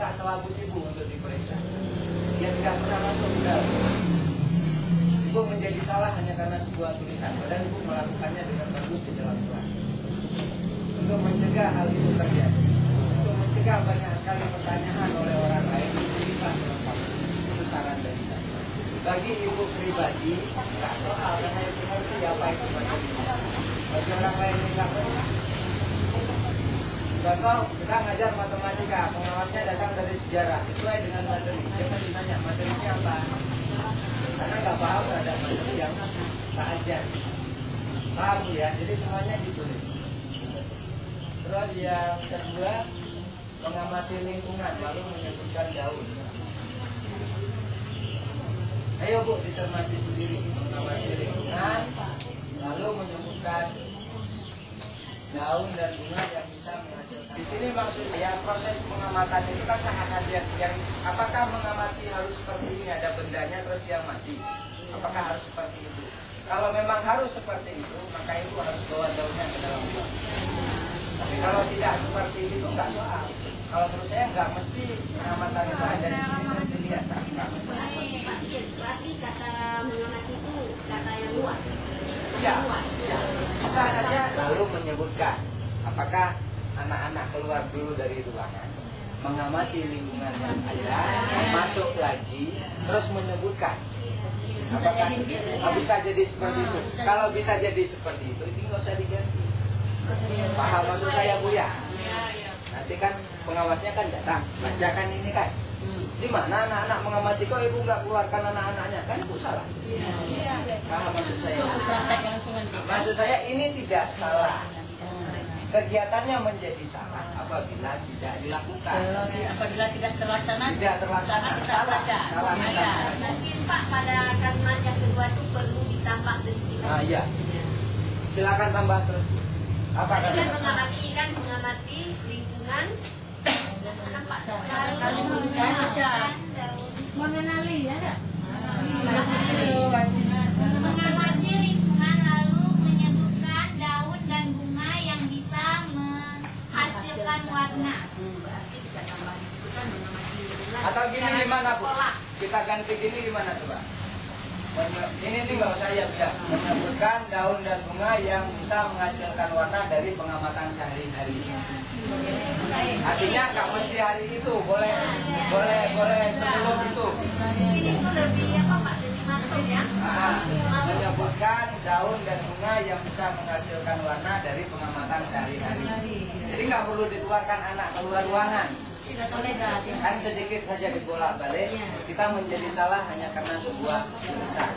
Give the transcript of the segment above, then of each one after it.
membuka selabut ibu untuk diperiksa. Dia tidak pernah masuk ke dalam. Ibu menjadi salah hanya karena sebuah tulisan. Padahal ibu melakukannya dengan bagus di dalam Quran. Untuk mencegah hal itu terjadi, untuk mencegah banyak sekali pertanyaan oleh orang lain, kita melengkapi. Itu saran dari saya. Bagi ibu pribadi, nggak soal karena ibu ngerti apa itu matematika. Bagi orang lain yang nggak pernah. Contoh, kita ngajar matematika, pengawasnya datang dari sejarah, sesuai dengan materi. Dia pasti nanya, materinya apa? Karena nggak paham terhadap materi yang tak ajar. Paham ya? Jadi semuanya ditulis. Terus yang kedua, mengamati lingkungan, lalu menyebutkan daun. Ayo Bu, dicermati sendiri, mengamati lingkungan, lalu menyebutkan daun dan bunga yang bisa menghasilkan. Di sini maksudnya proses pengamatan itu kan sangat hati-hati. Yang apakah mengamati harus seperti ini, ada bendanya terus dia mati? Apakah harus seperti itu? Kalau memang harus seperti itu, maka ibu harus bawa daunnya ke dalam buah. Tapi kalau tidak seperti itu nggak soal. Kalau menurut saya nggak mesti pengamatan itu ada di sini terus dilihat, nggak mesti. Berarti kata mengamati itu kata yang luas. Ya, bisa saja lalu menyebutkan apakah anak-anak keluar dulu dari ruangan, mengamati lingkungan yang ada, masuk lagi, terus menyebutkan. Apakah bisa jadi seperti itu? Kalau bisa jadi seperti itu, ini nggak usah diganti. Paham maksud saya Bu ya? Nanti kan pengawasnya kan datang, bacakan ini kan. Di mana anak-anak mengamati kok ibu nggak keluarkan anak-anaknya? Kan ibu salah. Paham maksud saya? Maksud saya ini tidak salah. Kegiatannya menjadi salah apabila tidak dilakukan. Apabila tidak terlaksana, Tidak terlaksana, kita baca. salah. Mungkin Pak pada kalimat yang kedua itu perlu ditambah sedikit. Ah iya. Silakan tambah terus. Apa Tadi kan kata? mengamati lingkungan. Kan Pak Kalau baca, Mengenali ya. Mengamati lingkungan lalu menyebutkan daun dan bunga yang bisa menghasilkan warna. Atau gini gimana Bu? Kita ganti gini gimana coba? Ini nih nggak usah ya bilang menyebutkan daun dan bunga yang bisa menghasilkan warna dari pengamatan sehari-hari. Artinya nggak mesti hari itu, boleh sebelum itu. Ini tuh lebih apa Pak? Lebih masuk ya? Menyebutkan daun dan bunga yang bisa menghasilkan warna dari pengamatan sehari-hari. Jadi nggak perlu dikeluarkan anak keluar ruangan. Kan sedikit saja dibolak-balik, kita menjadi salah hanya karena sebuah tulisan.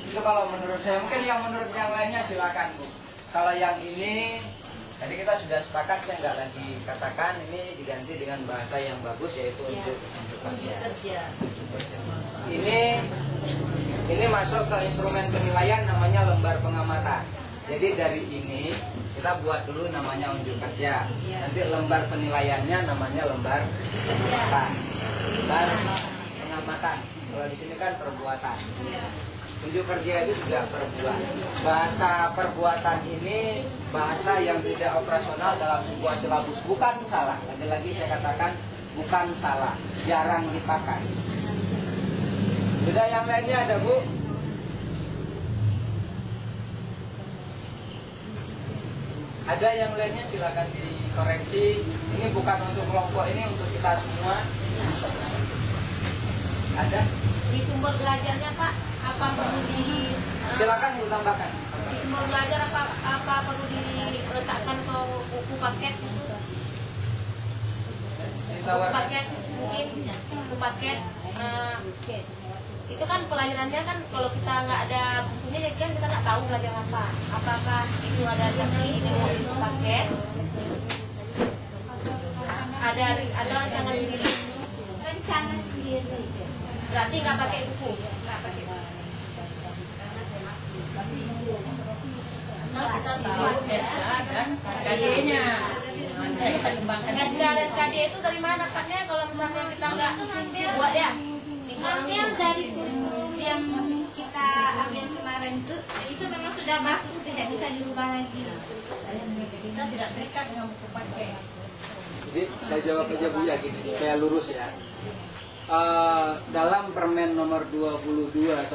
Itu kalau menurut saya, mungkin yang menurut yang lainnya silakan Bu. Kalau yang ini, tadi kita sudah sepakat, saya nggak lagi katakan, ini diganti dengan bahasa yang bagus yaitu untuk kerja. Ini masuk ke instrumen penilaian namanya lembar pengamatan. Jadi dari ini kita buat dulu namanya unjuk kerja. Nanti lembar penilaiannya namanya lembar pengamatan. Lembar pengamatan. Kalau di sini kan perbuatan. Unjuk kerja itu juga perbuatan. Bahasa perbuatan ini bahasa yang tidak operasional dalam sebuah silabus. Bukan salah. Lagi-lagi saya katakan bukan salah. Jarang dipakai. Sudah yang lainnya ada Bu? Ada yang lainnya silakan dikoreksi. Ini bukan untuk kelompok ini, untuk kita semua. Ada? di sumber belajarnya Pak, apa perlu di Silakan ditambahkan. di sumber belajar apa perlu diletakkan ke buku paket itu? Ditawarkan. Paket mungkin buku paket itu kan pelajarannya kan kalau kita nggak ada bukunya ya kan kita nggak tahu belajar apa. Apakah itu ada di buku paket? Ada rancangan sendiri. Rencana sendiri. Berarti nggak pakai buku. Nggak pakai buku. Kita tahu SK dan KD-nya. Saya kembangkan. SK dan KD itu dari mana Paknya? Kalau misalnya kita nggak buat ya? Ambil dari kurikulum yang kita ambil kemarin itu memang sudah baku, tidak bisa dirubah lagi. Kita tidak terikat dengan buku paket. Jadi saya jawab aja Bu ya gini supaya lurus ya. Dalam Permen nomor 22 tahun